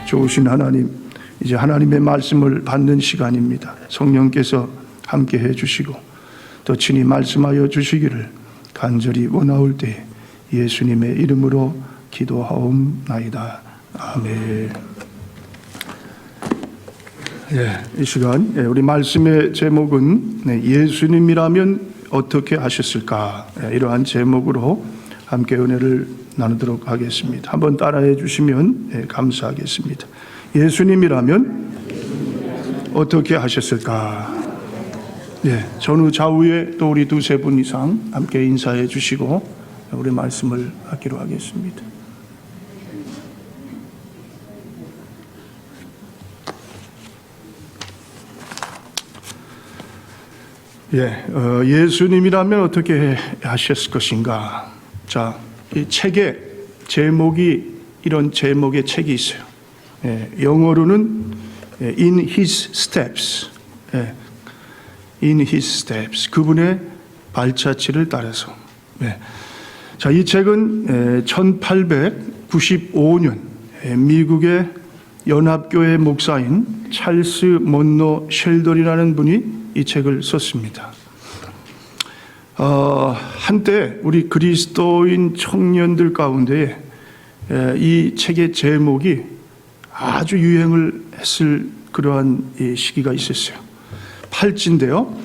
좋으신 하나님, 이제 하나님의 말씀을 받는 시간입니다. 성령께서 함께 해주시고 또 친히 말씀하여 주시기를 간절히 원하올 때 예수님의 이름으로 기도하옵나이다. 아멘. 이 시간 우리 말씀의 제목은 예수님이라면 어떻게 하셨을까, 이러한 제목으로 함께 은혜를 나누도록 하겠습니다. 한번 따라해 주시면 감사하겠습니다. 예수님이라면 어떻게 하셨을까? 전후 좌우에 또 우리 두세 분 이상 함께 인사해 주시고 우리 말씀을 하기로 하겠습니다. 예수님이라면 어떻게 하셨을 것인가? 자, 이 책의 제목이 이런 제목의 책이 있어요. 영어로는 In His Steps, In His Steps, 그분의 발자취를 따라서. 자, 이 책은 1895년 미국의 연합교회 목사인 찰스 먼로 셸던이라는 분이 이 책을 썼습니다. 한때 우리 그리스도인 청년들 가운데 이 책의 제목이 아주 유행을 했을 그러한 시기가 있었어요. 팔찌인데요.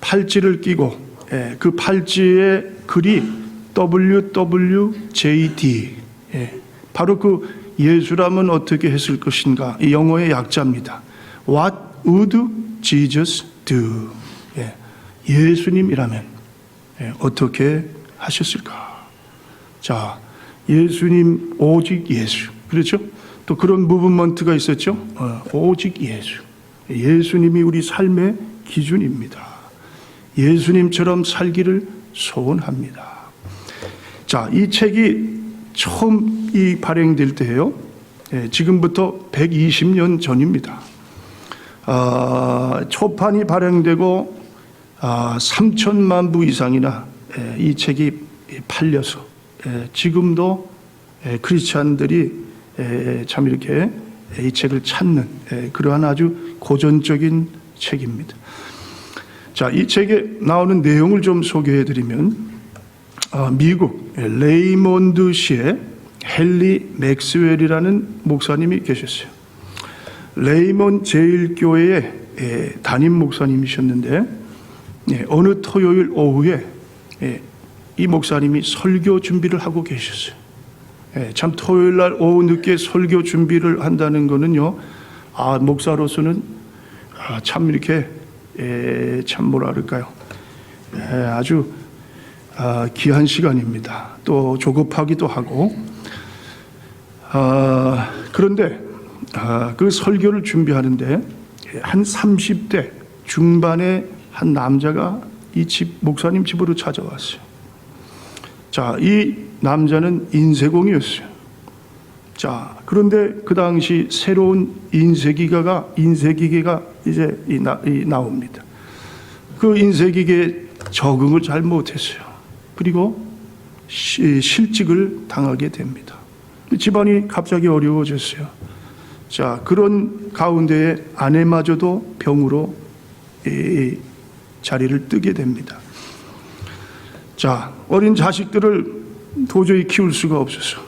팔찌를 끼고 그 팔찌의 글이 WWJD, 바로 그 예수라면 어떻게 했을 것인가, 이 영어의 약자입니다. What would Jesus do? 예수님이라면 어떻게 하셨을까? 자, 예수님, 오직 예수. 그렇죠? 또 그런 무브먼트가 있었죠. 오직 예수. 예수님이 우리 삶의 기준입니다. 예수님처럼 살기를 소원합니다. 자, 이 책이 처음 발행될 때예요. 지금부터 120년 전입니다. 초판이 발행되고 3천만 부 이상이나 이 책이 팔려서 지금도 크리스찬들이 참 이렇게 이 책을 찾는 그러한 아주 고전적인 책입니다. 자, 이 책에 나오는 내용을 좀 소개해드리면 미국 레이몬드시의 헨리 맥스웰이라는 목사님이 계셨어요. 레이몬드 제1교회의 담임 목사님이셨는데 어느 토요일 오후에 이 목사님이 설교 준비를 하고 계셨어요. 참 토요일 날 오후 늦게 설교 준비를 한다는 거는요, 목사로서는 참 이렇게 참 뭐라 그럴까요? 아주 귀한 시간입니다. 또 조급하기도 하고. 그런데 그 설교를 준비하는데 한 30대 중반의 한 남자가 이 목사님 집으로 찾아왔어요. 자, 이 남자는 인쇄공이었어요. 자, 그런데 그 당시 새로운 인쇄기계가 이제 나옵니다. 그 인쇄기계에 적응을 잘 못했어요. 그리고 실직을 당하게 됩니다. 집안이 갑자기 어려워졌어요. 자, 그런 가운데에 아내마저도 병으로 자리를 뜨게 됩니다. 자, 어린 자식들을 도저히 키울 수가 없어서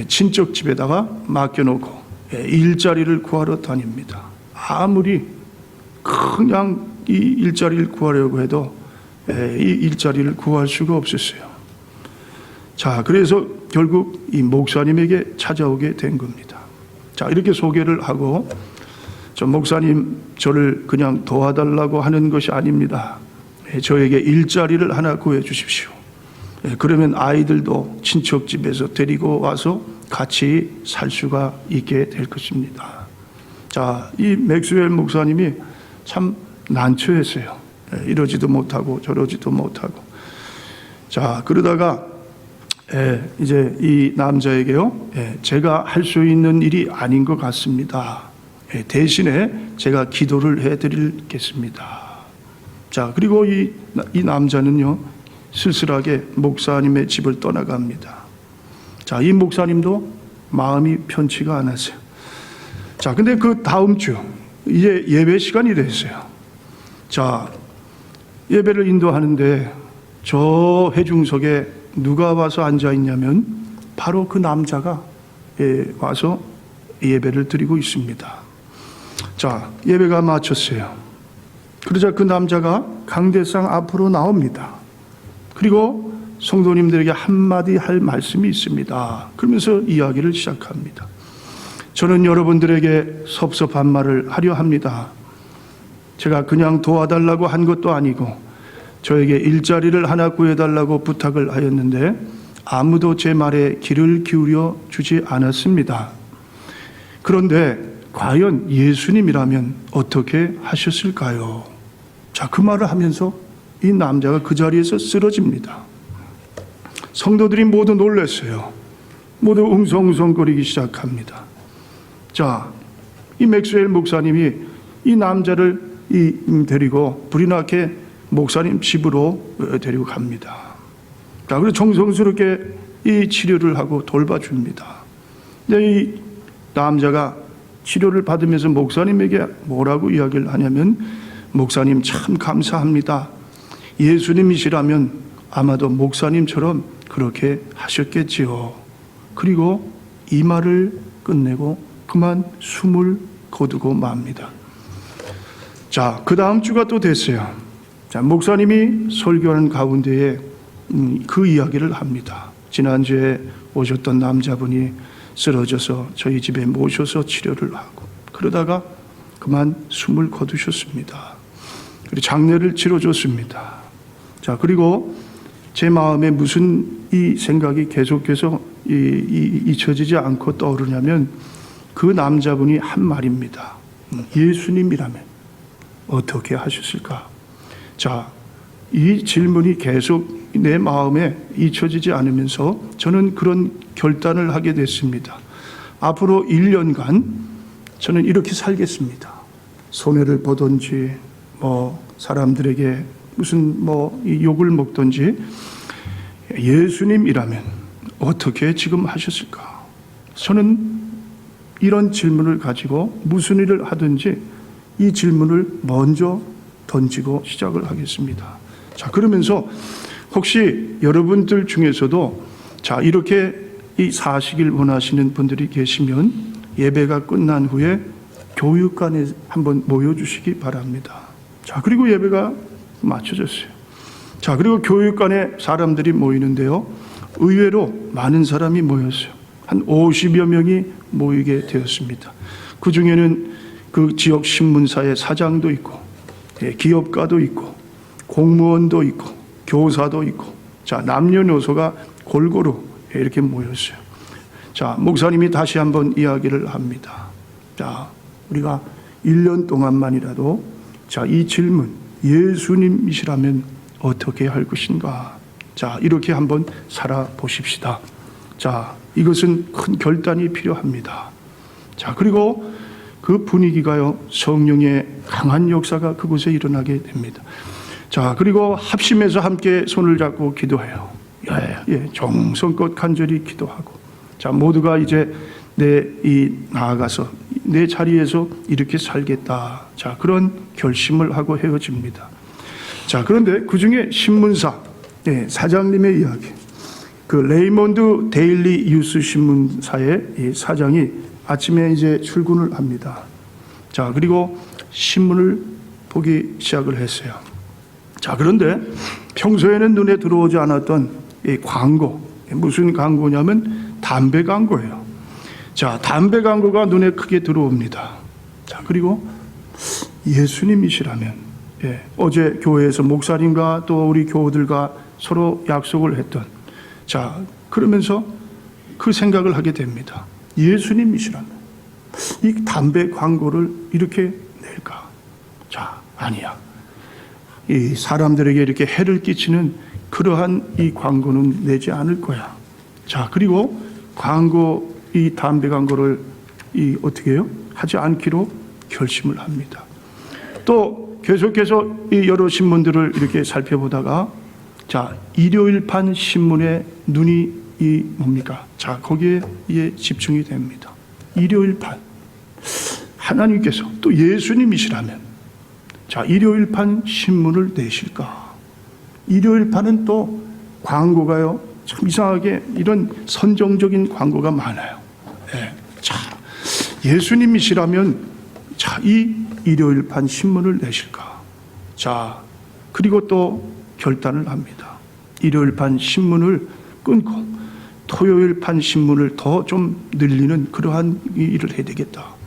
친척 집에다가 맡겨놓고 일자리를 구하러 다닙니다. 아무리 그냥 이 일자리를 구하려고 해도 이 일자리를 구할 수가 없었어요. 자, 그래서 결국 이 목사님에게 찾아오게 된 겁니다. 자, 이렇게 소개를 하고, 저 목사님, 저를 그냥 도와달라고 하는 것이 아닙니다. 저에게 일자리를 하나 구해 주십시오. 그러면 아이들도 친척집에서 데리고 와서 같이 살 수가 있게 될 것입니다. 자, 이 맥스웰 목사님이 참 난처했어요. 이러지도 못하고 저러지도 못하고. 자, 그러다가 이제 이 남자에게요, 제가 할 수 있는 일이 아닌 것 같습니다. 대신에 제가 기도를 해드리겠습니다. 자, 그리고 이 남자는요, 쓸쓸하게 목사님의 집을 떠나갑니다. 자, 이 목사님도 마음이 편치가 않았어요. 자, 근데 그 다음 주 이제 예배 시간이 됐어요. 자, 예배를 인도하는데 저 회중석에 누가 와서 앉아 있냐면 바로 그 남자가 와서 예배를 드리고 있습니다. 자, 예배가 마쳤어요. 그러자 그 남자가 강대상 앞으로 나옵니다. 그리고 성도님들에게 한마디 할 말씀이 있습니다. 그러면서 이야기를 시작합니다. 저는 여러분들에게 섭섭한 말을 하려 합니다. 제가 그냥 도와달라고 한 것도 아니고 저에게 일자리를 하나 구해달라고 부탁을 하였는데 아무도 제 말에 귀를 기울여 주지 않았습니다. 그런데 과연 예수님이라면 어떻게 하셨을까요? 자, 그 말을 하면서 이 남자가 그 자리에서 쓰러집니다. 성도들이 모두 놀랐어요. 모두 웅성웅성거리기 시작합니다. 자, 이 맥스웰 목사님이 이 남자를 데리고 불이 나게 목사님 집으로 데리고 갑니다. 자, 그래서 정성스럽게 이 치료를 하고 돌봐줍니다. 근데 이 남자가 치료를 받으면서 목사님에게 뭐라고 이야기를 하냐면, 목사님 참 감사합니다. 예수님이시라면 아마도 목사님처럼 그렇게 하셨겠지요. 그리고 이 말을 끝내고 그만 숨을 거두고 맙니다. 자, 그 다음 주가 또 됐어요. 자, 목사님이 설교하는 가운데에 그 이야기를 합니다. 지난주에 오셨던 남자분이 쓰러져서 저희 집에 모셔서 치료를 하고 그러다가 그만 숨을 거두셨습니다. 그리고 장례를 치러줬습니다. 자, 그리고 제 마음에 무슨 이 생각이 계속해서 잊혀지지 않고 떠오르냐면 그 남자분이 한 말입니다. 예수님이라면 어떻게 하셨을까? 자, 이 질문이 계속 내 마음에 잊혀지지 않으면서 저는 그런 결단을 하게 됐습니다. 앞으로 1년간 저는 이렇게 살겠습니다. 손해를 보든지 사람들에게 무슨 욕을 먹든지 예수님이라면 어떻게 지금 하셨을까? 저는 이런 질문을 가지고 무슨 일을 하든지 이 질문을 먼저 던지고 시작을 하겠습니다. 자, 그러면서 혹시 여러분들 중에서도 자, 이렇게 이 사시길 원하시는 분들이 계시면 예배가 끝난 후에 교육관에 한번 모여주시기 바랍니다. 자, 그리고 예배가 마쳐졌어요. 자, 그리고 교육관에 사람들이 모이는데요. 의외로 많은 사람이 모였어요. 한 50여 명이 모이게 되었습니다. 그 중에는 그 지역 신문사의 사장도 있고, 기업가도 있고, 공무원도 있고, 교사도 있고, 자, 남녀노소가 골고루 이렇게 모였어요. 자, 목사님이 다시 한번 이야기를 합니다. 자, 우리가 1년 동안만이라도 자, 이 질문, 예수님이시라면 어떻게 할 것인가? 자, 이렇게 한번 살아보십시다. 자, 이것은 큰 결단이 필요합니다. 자, 그리고 그 분위기가요, 성령의 강한 역사가 그곳에 일어나게 됩니다. 자, 그리고 합심해서 함께 손을 잡고 기도해요. 정성껏 간절히 기도하고. 자, 모두가 이제 나아가서 내 자리에서 이렇게 살겠다. 자, 그런 결심을 하고 헤어집니다. 자, 그런데 그 중에 신문사, 사장님의 이야기. 그 레이몬드 데일리 뉴스 신문사의 사장이 아침에 이제 출근을 합니다. 자, 그리고 신문을 보기 시작을 했어요. 자, 그런데 평소에는 눈에 들어오지 않았던 이 광고, 무슨 광고냐면 담배 광고예요. 자, 담배 광고가 눈에 크게 들어옵니다. 자, 그리고 예수님이시라면, 어제 교회에서 목사님과 또 우리 교우들과 서로 약속을 했던, 자, 그러면서 그 생각을 하게 됩니다. 예수님이시라면 이 담배 광고를 이렇게 낼까? 자, 아니야. 이 사람들에게 이렇게 해를 끼치는 그러한 이 광고는 내지 않을 거야. 자, 그리고 이 담배 광고를 어떻게 해요? 하지 않기로 결심을 합니다. 또 계속해서 이 여러 신문들을 이렇게 살펴보다가 자, 일요일판 신문에 눈이 뭡니까? 자, 거기에 집중이 됩니다. 일요일판. 하나님께서 또 예수님이시라면 자, 일요일판 신문을 내실까? 일요일판은 또 광고가요, 참 이상하게 이런 선정적인 광고가 많아요. 예. 자, 예수님이시라면 자, 이 일요일판 신문을 내실까? 자, 그리고 또 결단을 합니다. 일요일판 신문을 끊고 토요일판 신문을 더 좀 늘리는 그러한 일을 해야 되겠다.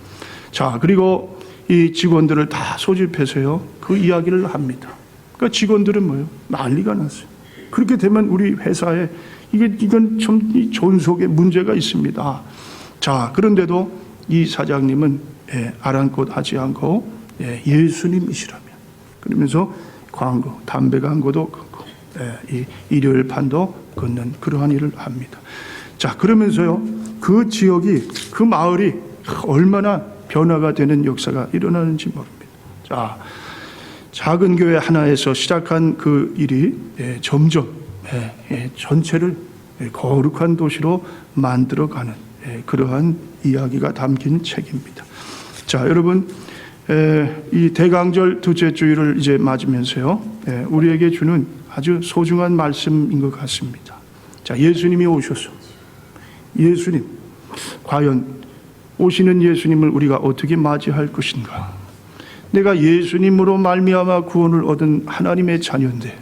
자, 그리고 이 직원들을 다 소집해서요, 그 이야기를 합니다. 그러니까 직원들은 뭐예요? 난리가 났어요. 그렇게 되면 우리 회사에 이건 좀 존속에 문제가 있습니다. 자, 그런데도 이 사장님은 아랑곳 하지 않고 예수님이시라면 그러면서 광고, 담배 광고도 끊고 이 일요일 판도 끊는 그러한 일을 합니다. 자, 그러면서요, 그 지역이, 그 마을이 얼마나 변화가 되는 역사가 일어나는지 모릅니다. 자, 작은 교회 하나에서 시작한 그 일이 점점 전체를 거룩한 도시로 만들어가는 그러한 이야기가 담긴 책입니다. 자, 여러분, 이 대강절 둘째 주일을 이제 맞으면서요, 우리에게 주는 아주 소중한 말씀인 것 같습니다. 자, 예수님이 오셔서, 예수님, 과연 오시는 예수님을 우리가 어떻게 맞이할 것인가? 내가 예수님으로 말미암아 구원을 얻은 하나님의 자녀인데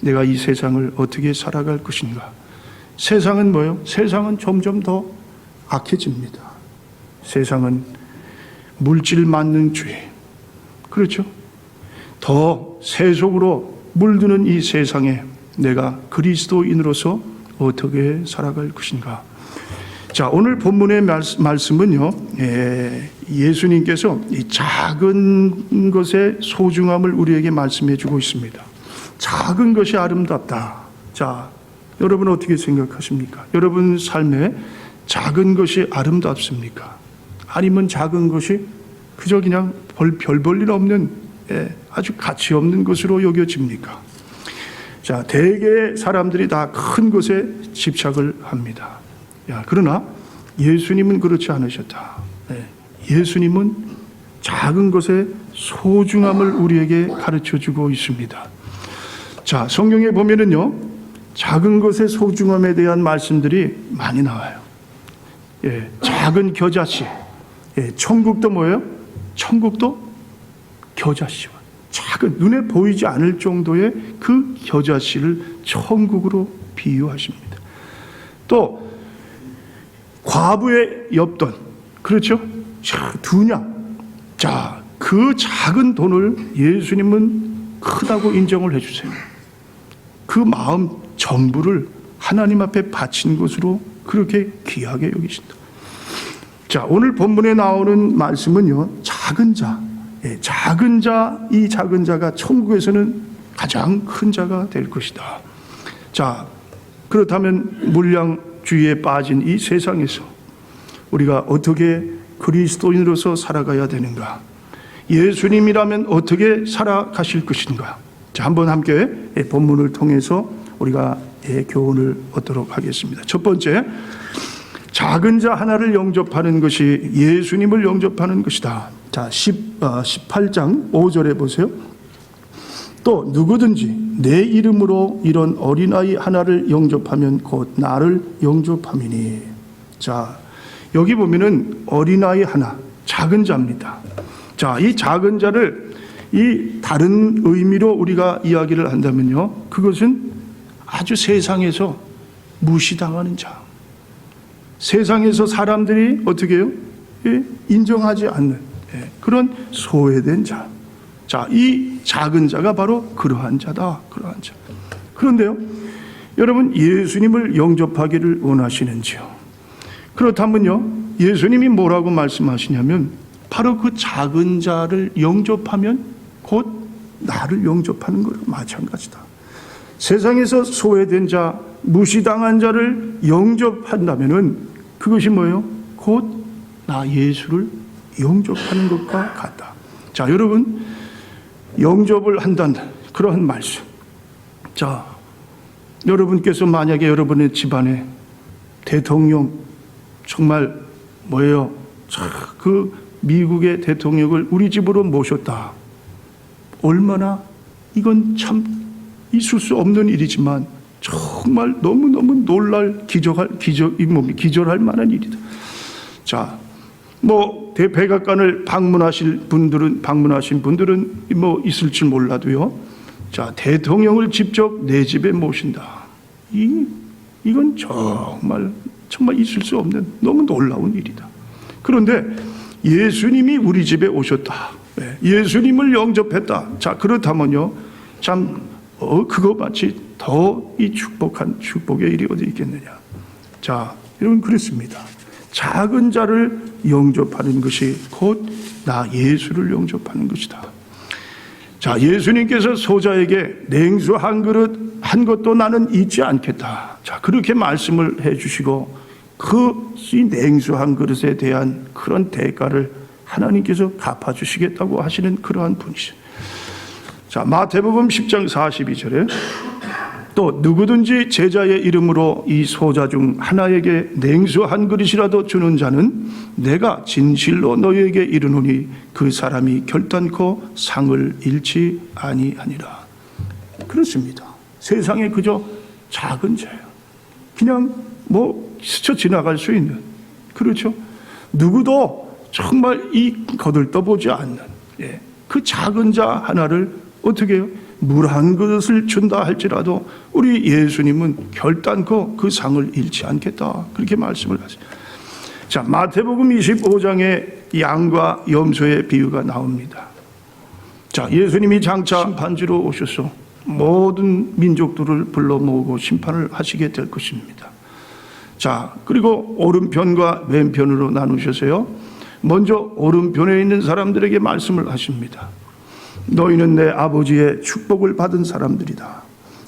내가 이 세상을 어떻게 살아갈 것인가? 세상은 뭐예요? 세상은 점점 더 악해집니다. 세상은 물질 만능주의, 그렇죠? 더 세속으로 물드는 이 세상에 내가 그리스도인으로서 어떻게 살아갈 것인가? 자, 오늘 본문의 말씀은요, 예수님께서 이 작은 것의 소중함을 우리에게 말씀해 주고 있습니다. 작은 것이 아름답다. 자, 여러분 어떻게 생각하십니까? 여러분 삶에 작은 것이 아름답습니까? 아니면 작은 것이 그저 그냥 별 볼 일 없는 아주 가치 없는 것으로 여겨집니까? 자, 대개 사람들이 다 큰 것에 집착을 합니다. 그러나 예수님은 그렇지 않으셨다. 예수님은 작은 것의 소중함을 우리에게 가르쳐 주고 있습니다. 자, 성경에 보면은요, 작은 것의 소중함에 대한 말씀들이 많이 나와요. 작은 겨자씨. 천국도 뭐예요? 천국도 겨자씨와 작은, 눈에 보이지 않을 정도의 그 겨자씨를 천국으로 비유하십니다. 또 과부의 엽돈, 그렇죠? 두냥. 자, 그 작은 돈을 예수님은 크다고 인정을 해주세요. 그 마음 전부를 하나님 앞에 바친 것으로 그렇게 귀하게 여기신다. 자, 오늘 본문에 나오는 말씀은요, 작은 자, 작은 자, 이 작은 자가 천국에서는 가장 큰 자가 될 것이다. 자, 그렇다면 물량주의에 빠진 이 세상에서 우리가 어떻게 그리스도인으로서 살아가야 되는가? 예수님이라면 어떻게 살아가실 것인가? 자, 한번 함께 본문을 통해서 우리가 교훈을 얻도록 하겠습니다. 첫 번째, 작은 자 하나를 영접하는 것이 예수님을 영접하는 것이다. 자, 18장 5절에 보세요. 또 누구든지 내 이름으로 이런 어린아이 하나를 영접하면 곧 나를 영접함이니. 자, 여기 보면은 어린아이 하나, 작은 자입니다. 자, 이 작은 자를 이 다른 의미로 우리가 이야기를 한다면요, 그것은 아주 세상에서 무시당하는 자, 세상에서 사람들이 어떻게 해요? 인정하지 않는 그런 소외된 자. 자, 이 작은 자가 바로 그러한 자다. 그러한 자. 그런데요, 여러분, 예수님을 영접하기를 원하시는지요? 그렇다면요, 예수님이 뭐라고 말씀하시냐면 바로 그 작은 자를 영접하면 곧 나를 영접하는 것과 마찬가지다. 세상에서 소외된 자, 무시당한 자를 영접한다면은 그것이 뭐예요? 곧 나 예수를 영접하는 것과 같다. 자, 여러분, 영접을 한다는 그러한 말씀. 자, 여러분께서 만약에 여러분의 집안에 대통령 정말 뭐예요? 그 미국의 대통령을 우리 집으로 모셨다. 얼마나 이건 참 있을 수 없는 일이지만 정말 너무너무 기절할 만한 일이다. 자, 백악관을 방문하신 분들은 있을지 몰라도요. 자, 대통령을 직접 내 집에 모신다. 이건 정말 있을 수 없는 너무 놀라운 일이다. 그런데 예수님이 우리 집에 오셨다. 예수님을 영접했다. 자, 그렇다면요. 참 그거 마치 더 이 축복한 축복의 일이 어디 있겠느냐. 자, 여러분 그렇습니다. 작은 자를 영접하는 것이 곧 나 예수를 영접하는 것이다. 자, 예수님께서 소자에게 냉수 한 그릇 한 것도 나는 잊지 않겠다. 자, 그렇게 말씀을 해주시고 이 냉수 한 그릇에 대한 그런 대가를 하나님께서 갚아주시겠다고 하시는 그러한 분이죠. 자, 마태복음 10장 42절에 또 누구든지 제자의 이름으로 이 소자 중 하나에게 냉수 한 그릇이라도 주는 자는 내가 진실로 너희에게 이르노니 그 사람이 결단코 상을 잃지 아니하니라. 그렇습니다. 세상에 그저 작은 자예요. 그냥 스쳐 지나갈 수 있는, 그렇죠? 누구도 정말 거들떠보지 않는 그 작은 자 하나를 어떻게 해요? 물 한 그릇을 준다 할지라도 우리 예수님은 결단코 그 상을 잃지 않겠다. 그렇게 말씀을 하세요. 자, 마태복음 25장에 양과 염소의 비유가 나옵니다. 자, 예수님이 장차 심판지로 오셔서 모든 민족들을 불러 모으고 심판을 하시게 될 것입니다. 자, 그리고 오른편과 왼편으로 나누셔서요. 먼저 오른편에 있는 사람들에게 말씀을 하십니다. 너희는 내 아버지의 축복을 받은 사람들이다.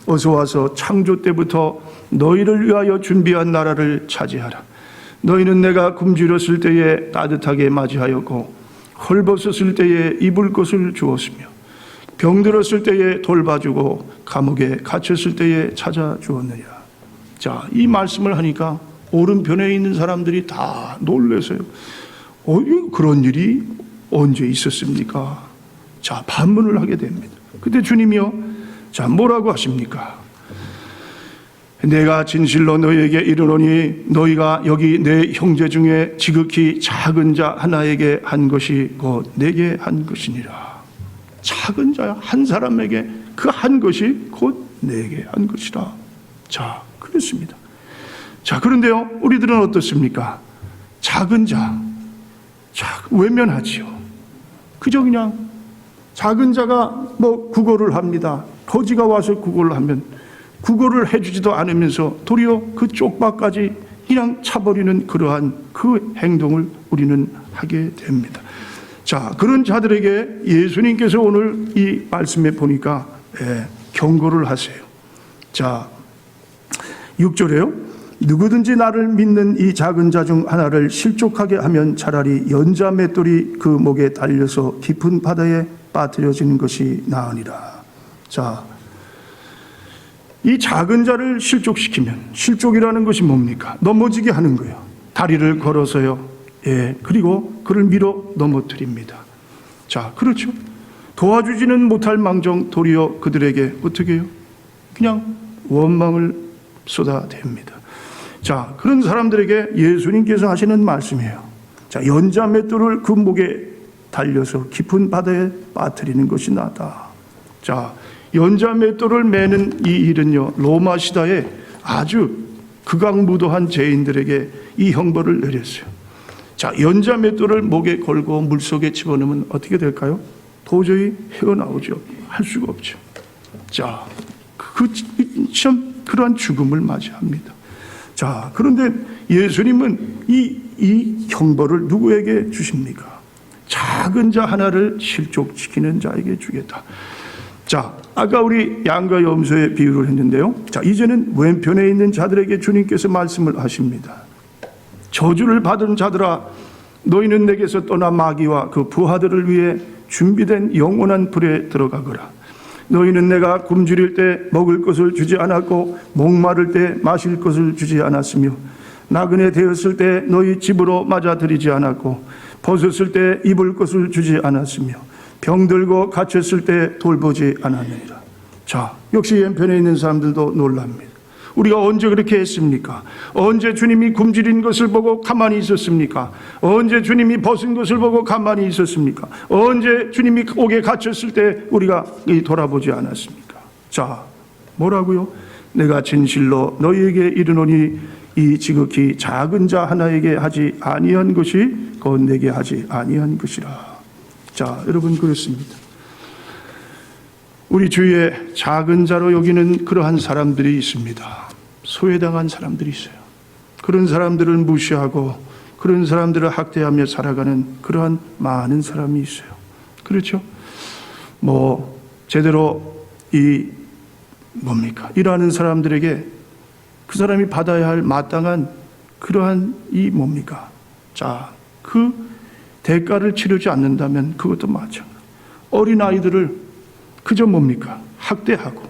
어서 와서 창조 때부터 너희를 위하여 준비한 나라를 차지하라. 너희는 내가 굶주렸을 때에 따뜻하게 맞이하였고 헐벗었을 때에 입을 것을 주었으며 병들었을 때에 돌봐주고 감옥에 갇혔을 때에 찾아주었느냐. 자, 이 말씀을 하니까 오른편에 있는 사람들이 다 놀라서요. 그런 일이 언제 있었습니까? 자, 반문을 하게 됩니다. 그때 주님이요, 자, 뭐라고 하십니까? 내가 진실로 너희에게 이르노니 너희가 여기 내 형제 중에 지극히 작은 자 하나에게 한 것이 곧 내게 한 것이니라. 작은 자 한 사람에게 그 한 것이 곧 내게 한 것이라. 자, 그렇습니다. 자, 그런데요, 우리들은 어떻습니까? 작은 자, 외면하지요. 그저 그냥 작은 자가 구걸을 합니다. 거지가 와서 구걸을 하면 구걸을 해주지도 않으면서 도리어 그 쪽박까지 그냥 차버리는 그러한 그 행동을 우리는 하게 됩니다. 자, 그런 자들에게 예수님께서 오늘 이 말씀에 보니까 경고를 하세요. 자, 6절에요. 누구든지 나를 믿는 이 작은 자 중 하나를 실족하게 하면 차라리 연자 맷돌이 그 목에 달려서 깊은 바다에 빠뜨려지는 것이 나으니라. 자, 이 작은 자를 실족시키면, 실족이라는 것이 뭡니까? 넘어지게 하는 거예요. 다리를 걸어서요. 그리고 그를 밀어 넘어뜨립니다. 자, 그렇죠. 도와주지는 못할 망정 도리어 그들에게 어떻게 해요? 그냥 원망을 쏟아댑니다. 자, 그런 사람들에게 예수님께서 하시는 말씀이에요. 자, 연자 맷돌을 그 목에 달려서 깊은 바다에 빠뜨리는 것이 나다. 자, 연자 맷돌을 매는 이 일은요, 로마 시대에 아주 극악무도한 죄인들에게 이 형벌을 내렸어요. 자, 연자 맷돌을 목에 걸고 물속에 집어넣으면 어떻게 될까요? 도저히 헤어나오죠. 할 수가 없죠. 자, 그러한 죽음을 맞이합니다. 자, 그런데 예수님은 이 형벌을 누구에게 주십니까? 작은 자 하나를 실족시키는 자에게 주겠다. 자, 아까 우리 양과 염소의 비유를 했는데요. 자, 이제는 왼편에 있는 자들에게 주님께서 말씀을 하십니다. 저주를 받은 자들아, 너희는 내게서 떠나 마귀와 그 부하들을 위해 준비된 영원한 불에 들어가거라. 너희는 내가 굶주릴 때 먹을 것을 주지 않았고 목마를 때 마실 것을 주지 않았으며 나그네 되었을 때 너희 집으로 맞아들이지 않았고 벗었을 때 입을 것을 주지 않았으며 병들고 갇혔을 때 돌보지 않았느니라. 자, 역시 왼편에 있는 사람들도 놀랍니다. 우리가 언제 그렇게 했습니까? 언제 주님이 굶주린 것을 보고 가만히 있었습니까? 언제 주님이 벗은 것을 보고 가만히 있었습니까? 언제 주님이 옥에 갇혔을 때 우리가 돌아보지 않았습니까? 자, 뭐라고요? 내가 진실로 너희에게 이르노니 이 지극히 작은 자 하나에게 하지 아니한 것이 곧 내게 하지 아니한 것이라. 자, 여러분, 그렇습니다. 우리 주위에 작은 자로 여기는 그러한 사람들이 있습니다. 소외당한 사람들이 있어요. 그런 사람들을 무시하고 그런 사람들을 학대하며 살아가는 그러한 많은 사람이 있어요. 그렇죠? 제대로 일하는 사람들에게 그 사람이 받아야 할 마땅한 그러한 자, 그 대가를 치르지 않는다면 그것도 마찬가지. 어린아이들을 그저 학대하고,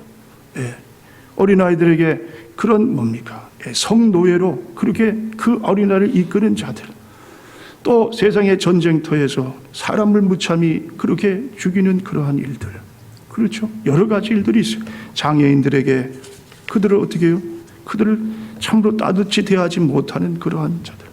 어린아이들에게 그런 성노예로 그렇게 그 어린아이를 이끄는 자들, 또 세상의 전쟁터에서 사람을 무참히 그렇게 죽이는 그러한 일들, 그렇죠? 여러 가지 일들이 있어요. 장애인들에게 그들을 어떻게 해요? 그들을 참으로 따뜻히 대하지 못하는 그러한 자들.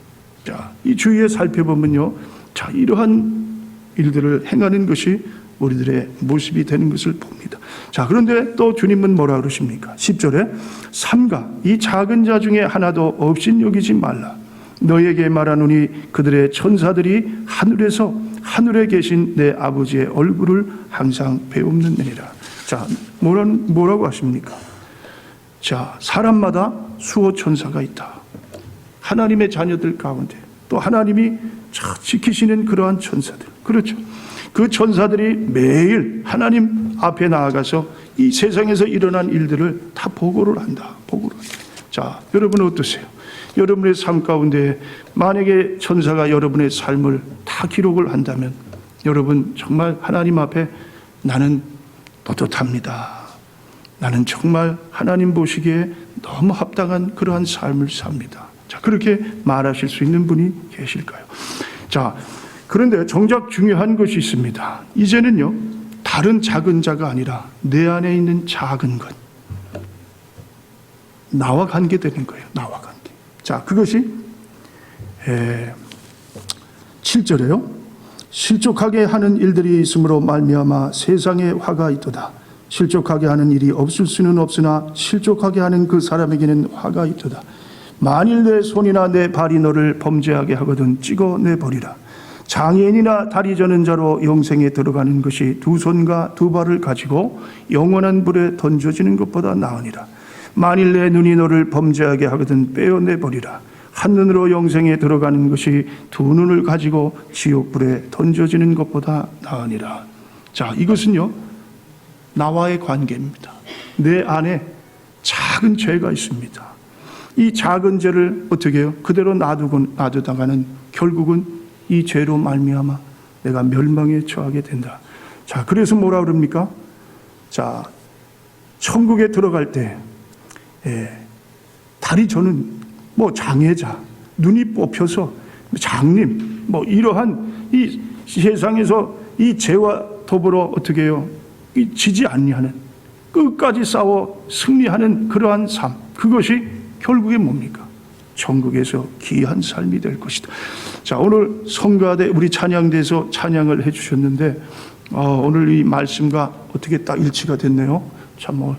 자, 이 주위에 살펴보면요, 자, 이러한 일들을 행하는 것이 우리들의 모습이 되는 것을 봅니다. 자, 그런데 또 주님은 뭐라 그러십니까? 10절에 삼가 이 작은 자 중에 하나도 없인 여기지 말라. 너에게 말하노니 그들의 천사들이 하늘에 계신 내 아버지의 얼굴을 항상 배움느니라. 자, 뭐라고 하십니까? 자, 사람마다 수호 천사가 있다. 하나님의 자녀들 가운데 또 하나님이 지키시는 그러한 천사들, 그렇죠? 그 천사들이 매일 하나님 앞에 나아가서 이 세상에서 일어난 일들을 다 보고를 한다. 자, 여러분은 어떠세요? 여러분의 삶 가운데 만약에 천사가 여러분의 삶을 다 기록을 한다면 여러분 정말 하나님 앞에 나는 뿌듯합니다. 나는 정말 하나님 보시기에 너무 합당한 그러한 삶을 삽니다. 자, 그렇게 말하실 수 있는 분이 계실까요? 자, 그런데 정작 중요한 것이 있습니다. 이제는요, 다른 작은 자가 아니라 내 안에 있는 작은 것, 나와 관계되는 거예요. 나와 관계. 자, 그것이 7절에요. 실족하게 하는 일들이 있으므로 말미암아 세상에 화가 있도다. 실족하게 하는 일이 없을 수는 없으나 실족하게 하는 그 사람에게는 화가 있도다. 만일 내 손이나 내 발이 너를 범죄하게 하거든 찍어내버리라. 장애인이나 다리 저는 자로 영생에 들어가는 것이 두 손과 두 발을 가지고 영원한 불에 던져지는 것보다 나으니라. 만일 내 눈이 너를 범죄하게 하거든 빼어내버리라. 한눈으로 영생에 들어가는 것이 두 눈을 가지고 지옥불에 던져지는 것보다 나으니라. 자, 이것은요, 나와의 관계입니다. 내 안에 작은 죄가 있습니다. 이 작은 죄를 어떻게 해요? 그대로 놔두다가는 결국은 이 죄로 말미암아 내가 멸망에 처하게 된다. 자, 그래서 뭐라 그럽니까? 자, 천국에 들어갈 때 다리 저는 장애자, 눈이 뽑혀서 장님, 이러한 이 세상에서 이 죄와 더불어 어떻게 해요? 지지 아니하는, 끝까지 싸워 승리하는 그러한 삶, 그것이 결국에 뭡니까? 천국에서 귀한 삶이 될 것이다. 자, 오늘 성가대 우리 찬양대에서 찬양을 해주셨는데 오늘 이 말씀과 어떻게 딱 일치가 됐네요. 참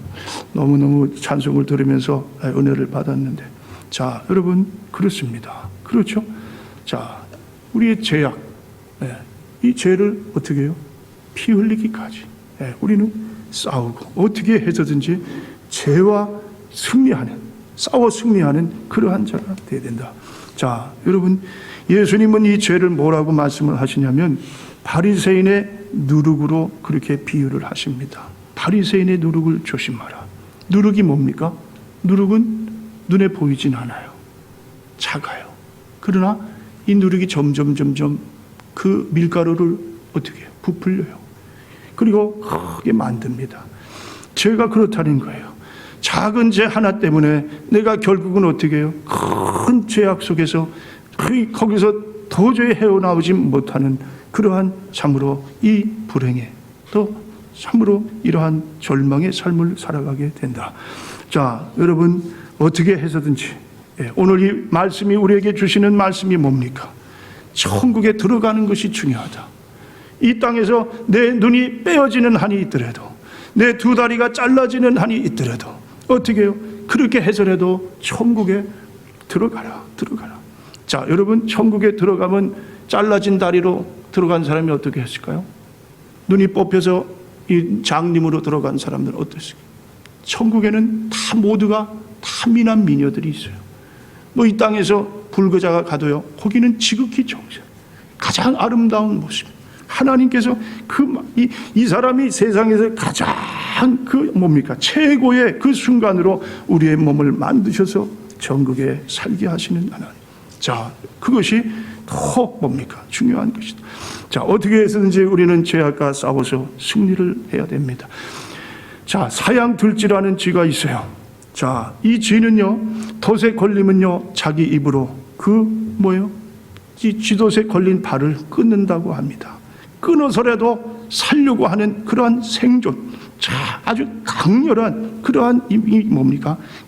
너무너무 찬송을 들으면서 은혜를 받았는데, 자, 여러분, 그렇습니다. 그렇죠? 자, 우리의 죄악, 이 죄를 어떻게 해요? 피 흘리기까지 우리는 싸우고 어떻게 해서든지 죄와 싸워 승리하는 그러한 자가 되어야 된다. 자, 여러분, 예수님은 이 죄를 뭐라고 말씀을 하시냐면 바리새인의 누룩으로 그렇게 비유를 하십니다. 바리새인의 누룩을 조심하라. 누룩이 뭡니까? 누룩은 눈에 보이진 않아요. 작아요. 그러나 이 누룩이 점점 그 밀가루를 어떻게 해요? 부풀려요. 그리고 크게 만듭니다. 죄가 그렇다는 거예요. 작은 죄 하나 때문에 내가 결국은 어떻게 해요? 큰 죄악 속에서 거기서 도저히 헤어나오지 못하는 그러한 참으로 이 불행에 또 참으로 이러한 절망의 삶을 살아가게 된다. 자, 여러분 어떻게 해서든지 오늘 이 말씀이 우리에게 주시는 말씀이 뭡니까? 천국에 들어가는 것이 중요하다. 이 땅에서 내 눈이 빼어지는 한이 있더라도, 내 두 다리가 잘라지는 한이 있더라도 어떻게 해요? 그렇게 해서라도 천국에 들어가라. 자, 여러분 천국에 들어가면 잘라진 다리로 들어간 사람이 어떻게 했을까요? 눈이 뽑혀서 이 장님으로 들어간 사람들은 어땠을까요? 천국에는 다 모두가 다 미남 미녀들이 있어요. 뭐 이 땅에서 불거자가 가도요, 거기는 지극히 정상, 가장 아름다운 모습. 하나님께서 이 사람이 세상에서 가장 최고의 그 순간으로 우리의 몸을 만드셔서 천국에 살게 하시는 하나님. 자, 그것이 더 중요한 것이다. 자, 어떻게 해서든지 우리는 죄악과 싸워서 승리를 해야 됩니다. 자, 사양들지라는 쥐가 있어요. 자, 이 쥐는요, 덫에 걸리면요, 자기 입으로 이 쥐덫에 걸린 발을 끊는다고 합니다. 끊어서라도 살려고 하는 그러한 생존, 자, 아주 강렬한 그러한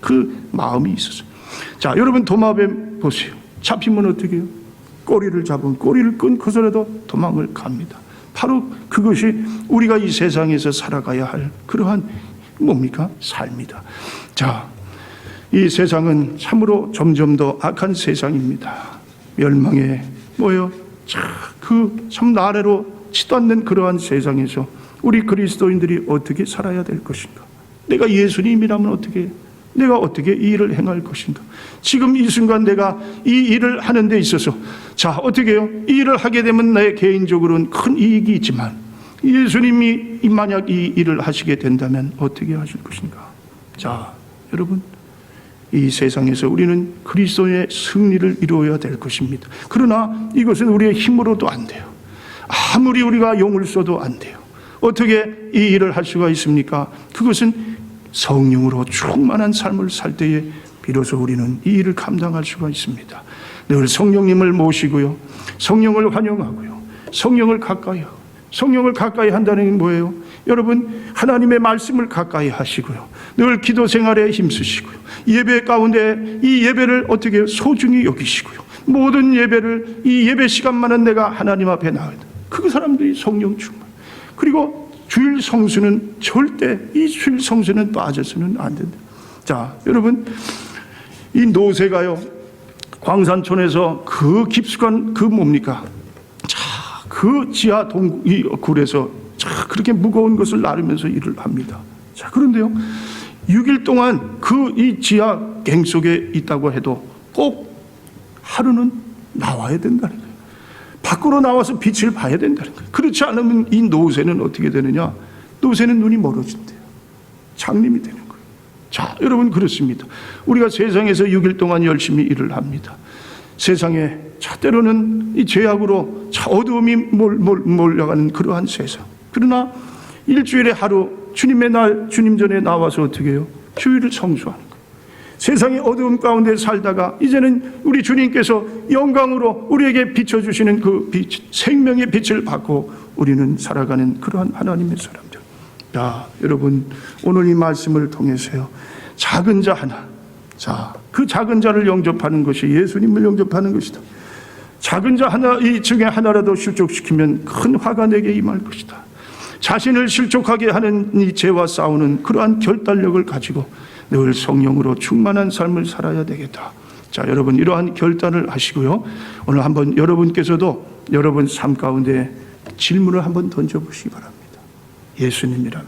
그 마음이 있었어요. 자, 여러분 도마뱀 보세요. 잡히면 어떻게 해요? 꼬리를 잡으면 꼬리를 끊고서라도 도망을 갑니다. 바로 그것이 우리가 이 세상에서 살아가야 할 그러한 삶이다. 자, 이 세상은 참으로 점점 더 악한 세상입니다. 멸망의 참 나래로 치닫는 그러한 세상에서 우리 그리스도인들이 어떻게 살아야 될 것인가? 내가 예수님이라면 어떻게 해요? 내가 어떻게 이 일을 행할 것인가? 지금 이 순간 내가 이 일을 하는 데 있어서 자, 어떻게 해요? 이 일을 하게 되면 내 개인적으로는 큰 이익이 있지만 예수님이 만약 이 일을 하시게 된다면 어떻게 하실 것인가? 자, 여러분 이 세상에서 우리는 그리스도의 승리를 이루어야 될 것입니다. 그러나 이것은 우리의 힘으로도 안 돼요. 아무리 우리가 용을 써도 안 돼요. 어떻게 이 일을 할 수가 있습니까? 그것은 성령으로 충만한 삶을 살 때에 비로소 우리는 이 일을 감당할 수가 있습니다. 늘 성령님을 모시고요, 성령을 환영하고요, 성령을 가까이 하고, 성령을 가까이 한다는 게 뭐예요? 여러분 하나님의 말씀을 가까이 하시고요, 늘 기도 생활에 힘쓰시고요, 예배 가운데 이 예배를 어떻게 소중히 여기시고요, 모든 예배를 이 예배 시간만은 내가 하나님 앞에 나가야 돼. 그 사람들이 성령 충만. 그리고 주일 성수는 절대 이 주일 성수는 빠져서는 안 된다. 자, 여러분 이 노새가요, 광산촌에서 그 깊숙한 그 지하 이 굴에서 그렇게 무거운 것을 나르면서 일을 합니다. 자, 그런데요, 6일 동안 이 지하 갱 속에 있다고 해도 꼭 하루는 나와야 된다는 거예요. 밖으로 나와서 빛을 봐야 된다는 거예요. 그렇지 않으면 이 노새는 어떻게 되느냐? 노새는 눈이 멀어진대요. 장님이 되는 거예요. 자, 여러분 그렇습니다. 우리가 세상에서 6일 동안 열심히 일을 합니다. 세상에 때로는 이 죄악으로 어두움이 몰려가는 그러한 세상. 그러나 일주일에 하루 주님의 날, 주님 전에 나와서 어떻게 해요? 주일을 성수하는 거예요. 세상의 어두움 가운데 살다가 이제는 우리 주님께서 영광으로 우리에게 비춰주시는 그 빛, 생명의 빛을 받고 우리는 살아가는 그러한 하나님의 사람들. 자, 여러분 오늘 이 말씀을 통해서요, 작은 자 하나, 자, 그 작은 자를 영접하는 것이 예수님을 영접하는 것이다. 작은 자 하나 이 중에 하나라도 실족시키면 큰 화가 내게 임할 것이다. 자신을 실족하게 하는 이 죄와 싸우는 그러한 결단력을 가지고 늘 성령으로 충만한 삶을 살아야 되겠다. 자, 여러분 이러한 결단을 하시고요, 오늘 한번 여러분께서도 여러분 삶 가운데 질문을 한번 던져보시기 바랍니다. 예수님이라면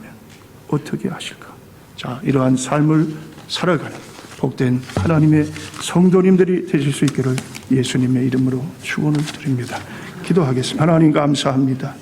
어떻게 하실까? 자, 이러한 삶을 살아가는 복된 하나님의 성도님들이 되실 수 있기를 예수님의 이름으로 축원을 드립니다. 기도하겠습니다. 하나님 감사합니다.